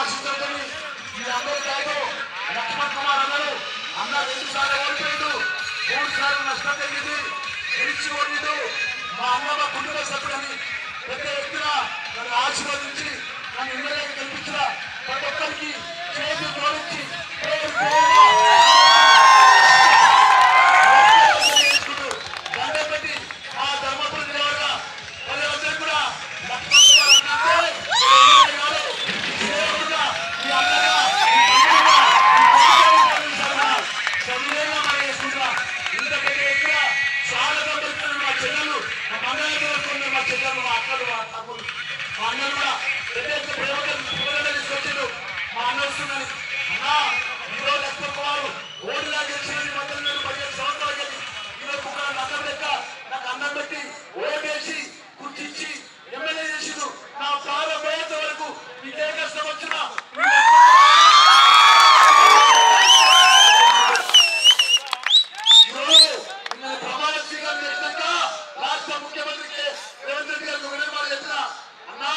ఆశించని మీ అందరి కాదు లక్ష్మణ్ కుమార్ అన్నారు అన్న 2 సార్లు ఓడిపోయిండు 3 సార్లు నష్టం జరిగింది గెలిచి ఓడిండు మా అన్న మా కుటుంబ సభ్యులని పెద్ద ఎత్తున నన్ను ఆశీర్వదించి నన్ను ఎమ్మెల్యేగా గెలిపించిన ప్రతి ఒక్కరికి చేతులు జోడించి దండపెట్టి మా ధర్మపురి నిలవగా ప్రజలందరూ కూడా లక్ష్మణ్ కుమార్ మా అన్నలు కూడా తీసుకొచ్చిండు మా అన్న వస్తున్నాను అన్నా ఈరోజు లక్ష్మణ్ కుమార్ ఓడిలా గెలిచినది 15 సంవత్సరాలు గెలి ఈరోజు అన్నం లెక్క నాకు అన్నం పెట్టి ఓటేసి కూర్చిచ్చి ఎమ్మెల్యే చేసిండు నా ప్రాణం పోయేంత వరకు నీకే కష్టం వచ్చినా ఈరోజు నిన్న ప్రమాణ స్వీకారం చేసినాక రాష్ట్ర ముఖ్యమంత్రికి రేవంత్ రెడ్డి గారికి వినయమాలు చెప్పిన అన్నా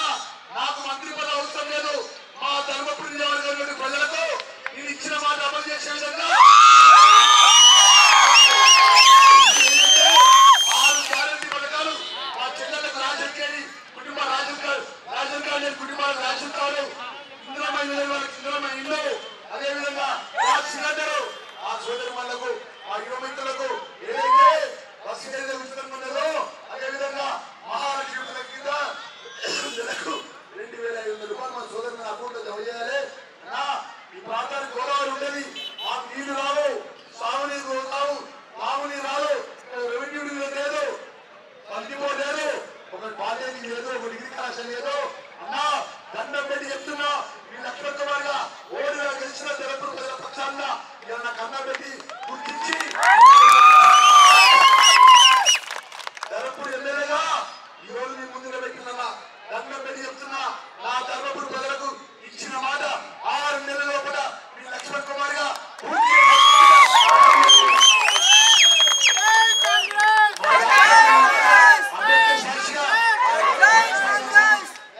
నాకు మంత్రి పదవి అవసరం లేదు మా ధర్మపురి నియోజకవర్గంలోని ప్రజలకు నేను ఇచ్చిన మాట అమలు చేసే విధంగా 6 గ్యారెంటీ పథకాలు మా చెల్లెలకు రాజకీయ కుటుంబ రాజకీయ కుటుంబాలకు రేషన్ కార్డు ఇంద్రమైన ఇల్లు అదేవిధంగా సిలిండరు ఆ సోదరి వాళ్ళకు ఆ యువమిత్రులకు ఏదైతే బస్సు ఏదైతే ఉచితంగా ఉన్నదో అదేవిధంగా మహాలక్ష్మి పథకం కింద నెలకు 2500 రూపాయలు మన సోదరు మన అకౌంట్ లో జమ చేయాలి ఈ ప్రాంతానికి గోదావరి ఉండేది మాకు నీళ్లు రావు సాగునీరు రావు తాగునీరు రాదు రెవెన్యూ లేదు పందిపో లేదు ఒక బాధ్యత లేదు ఒక డిగ్రీ కళాశాల లేదు అన్నా దండం పెట్టి చెప్తున్నా మీ లక్ష్మణ్ కుమార్ గా ఓడిగా గెలిచిన తెలంగాణ ప్రజల పక్షాన ఇలా నాకు అన్నం పెట్టి గుర్తించి ధర్మపురి ఎమ్మెల్యేగా ఈ రోజు మీ ముందుగా పెట్టిన దండం పెట్టి చెప్తున్నా నా ధర్మపురి ప్రజలకు ఇచ్చిన మాట 6 నెలల లోపల మీ లక్ష్మణ్ కుమార్ గా సాక్షిగా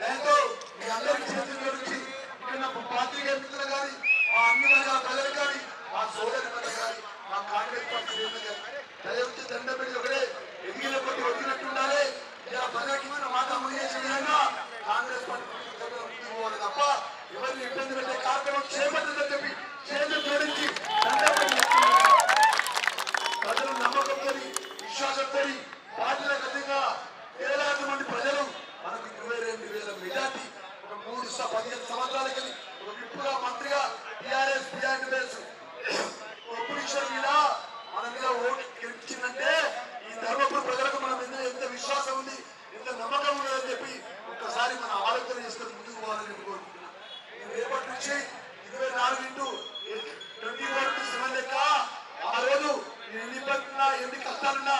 దాంతో మీ అందరికీ చేతులు జోడించి ఇక్కడ పార్టీగా మిత్రులు కానీ మా అన్ని వర్గాల ప్రజలు కానీ మా సోదరి ప్రజలు కానీ మా కాంగ్రెస్ పార్టీ దయవచ్చి దండం పెట్టి ఒకటే ఎదిగిన కొట్టి వచ్చినట్టు ఉండాలి ఇలా ప్రజలకి మాట అమలు చేసే విధంగా కాంగ్రెస్ పార్టీ పోవాలి తప్ప ఎవరిని ఇబ్బంది పెట్టే కార్యక్రమం చేపట్టదని చెప్పి చేతులు జోడించి ప్రజలు నమ్మకంతో విశ్వాసంతో పార్టీలకు అధికంగా వేలాది మంది ప్రజలు మనకు 22,000 మెజార్టీ ఒక 15 సంవత్సరాలకి ఒక విప్పుగా మంత్రిగా టీఆర్ఎస్ బేస్ ఒప్పుడిషన్ మీద మన మీద ఓటు గెలిపించిందంటే ఈ ధర్మపురి ప్రజలకు మన మీద ఎంత విశ్వాసం ఉంది ఎంత నమ్మకం ఉన్నదని చెప్పి ఒక్కసారి మన ఆలోచన చేసుకొని ముందుకు పోవాలని కోరుకుంటున్నా రేపటి నుంచి 24/7 లెక్క ఆ రోజు ఎన్ని ఇబ్బందున్నా ఎన్ని కష్టాలున్నా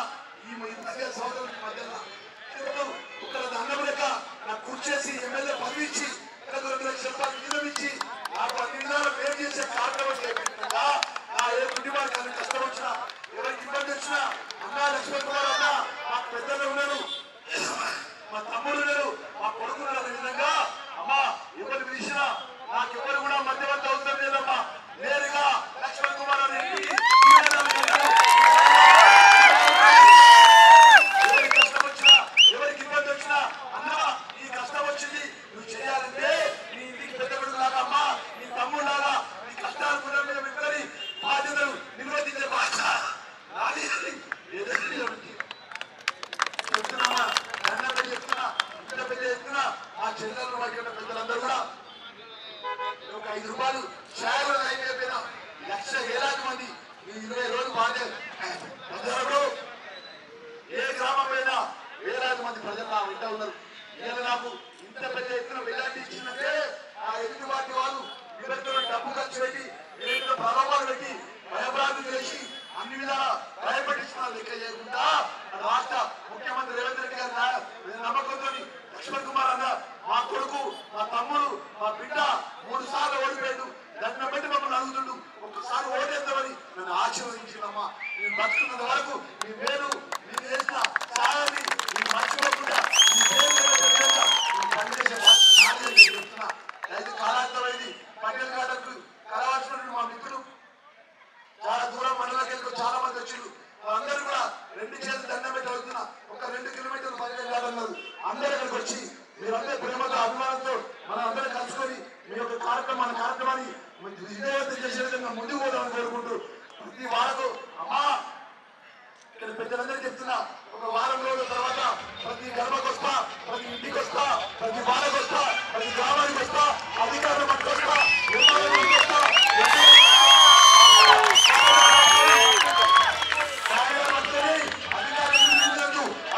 ఈ 25 సంవత్సరాల మధ్యలో ఒక దండం లెక్క నాకు కూర్చేసి ఎమ్మెల్యే పదవి ఇచ్చి 2 లక్షల రూపాయలు జీతం ఇచ్చి నాకు 10 నిమిషాలు వేరు చేసే కార్యక్రమం చేపట్టిందా నా ఏ కుటుంబానికి అన్ని కష్టం వచ్చినా ఎవరికి ఇబ్బంది వచ్చినా అన్నా లక్ష్మణ్ కుమార్ అన్న మా పెద్దలు ఉన్నారు మా తమ్ముడు ఉన్నారు మా కొడుకులు అనే విధంగా అమ్మా ఎవరు పిలిచినా నాకు ఎవరు కూడా మధ్యవర్తి అవసరం లేదమ్మా నేరుగా లక్ష్మణ్ కుమార్ అని ఎవరికి కష్టం వచ్చినా ఎవరికి ఇబ్బంది వచ్చినా అన్నా ఈ కష్టం వచ్చింది నువ్వు చేయాలంటే నీ ఇంటికి పెద్ద కొడుకు లాగా అమ్మా నీ తమ్ముడు లాగా నీ కష్టాలు కూడా మీద పెట్టుకొని బాధ్యతలు నిర్వర్తించే బాధ్యత చెప్తున్నామా దండ చెప్తున్నా ఇంత పెద్ద ఎత్తున ఆ చెల్లెలు పెద్దలందరూ కూడా ఒక 5 రూపాయలు ఛాయలు అయిపోయినా వేలాది మంది 20 రోజులు ప్రజలకు ఏ గ్రామం పైనా వేలాది మంది ప్రజలు నా వెంట ఉన్నారు నేను నాకు ఇంత పెద్ద ఎత్తున మెజార్టీ ఇచ్చిందంటే ఆ ఎదుటి పార్టీ వాళ్ళు నిరంతరం డబ్బు ఖర్చు పెట్టి నిరంతరం ప్రలోభాలు పెట్టి భయభ్రాంతులు చేసి అన్ని విధాలా భయపట్టించిన లెక్క చేయకుండా రాష్ట్ర ముఖ్యమంత్రి రేవంత్ రెడ్డి గారి నమ్మకంతో లక్ష్మణ్ కుమార్ అన్న మా కొడుకు మా తమ్ముడు మా బిడ్డ 3 సార్లు ఓడిపోయాడు దాన్ని బట్టి మమ్మల్ని అడుగుతుండు ఒక్కసారి ఓటేద్దామని నన్ను ఆశీర్వదించిందమ్మా నేను బతుకున్నంత వరకు మీ పేరు మీరు చేసిన సాయాన్ని నేను మర్చిపోకుండా మీ పేరు పనిచేసే బాధ్యత నాదే చెప్తున్నా అయితే కాలాంతమైంది కార్యక్రమాన్ని విజయవంతం చేసే విధంగా ముందుకు పోదామని కోరుకుంటూ ప్రతి వారకు అమ్మా ఇక్కడ పెద్దలందరికీ చెప్తున్నా ఒక వారం రోజుల తర్వాత ప్రతి గర్భకు వస్తా, ప్రతి ఇంటికి వస్తా, ప్రతి వాడకు వస్తా, ప్రతి గ్రామానికి వస్తా, అధికారుల మట్టుకు వస్తా,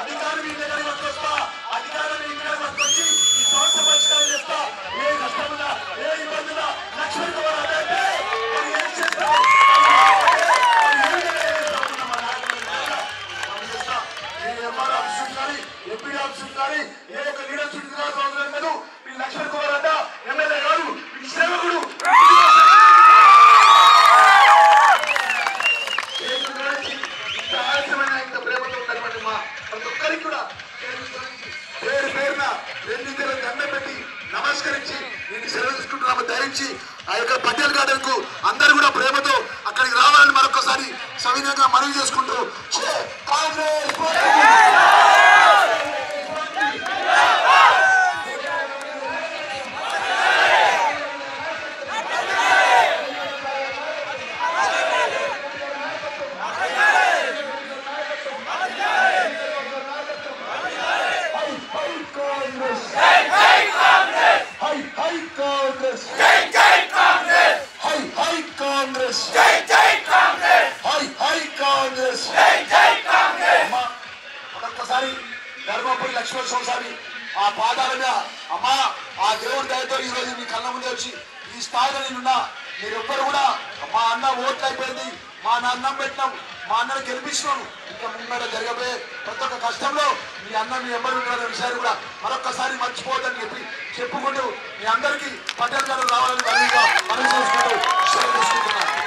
అధికారులు మీ దగ్గర మట్టుకు వస్తా, అధికారులు మీ దగ్గర మట్టుకు వచ్చి ఈ సమస్య పరిష్కారం చేస్తా. ఏ కష్టమున్నా ఏ ఇబ్బందున్నా లక్ష్మణ్ కుమార్ అంటే ఏం చేస్తా ఎంపీ ఆఫీసు కానీ ఏ ఒక్క లీడర్ చుట్టూ అవసరం లేదు. ఈ లక్ష్మణ్ కుమార్ అంట ఎమ్మెల్యే గారు ఈ సేవకుడు ఇంత ప్రేమతో ఉన్నటువంటి మా ప్రతి ఒక్కరికి కూడా పేరు పేరున రెండింటిలో దండం పెట్టి నమస్కరించి నేను సెలవు తీసుకుంటున్నాము ధరించి ఆ యొక్క పటేల్ గార్డెన్ కు అందరూ కూడా ప్రేమతో అక్కడికి రావాలని మరొకసారి సవినయంగా మనవి చేసుకుంటూ కాంగ్రెస్ ఒక్కసారి ధర్మపురి లక్ష్మణ స్వామి ఆ పాదాల మీద అమ్మా ఆ దేవుడి దయతో ఈ రోజు మీ కళ్ళ ముందే వచ్చి ఈ స్థాయిలో నేనున్నా. మీరెవ్వరు కూడా మా అన్న ఓట్లు అయిపోయింది, మా అన్నం పెట్టినాం, మా అన్నను గెలిపించినాం, ఇంకా ముంగడ జరగబోయే ప్రతి ఒక్క కష్టంలో మీ అన్న మీ ఎవ్వరు ఉన్నారనే విషయాన్ని కూడా మరొక్కసారి మర్చిపోవద్దని చెప్పుకుంటూ మీ అందరికీ పటేల్ గారు రావాలని మనవి చేసుకుంటూ సెలవు తీసుకుంటున్నాను.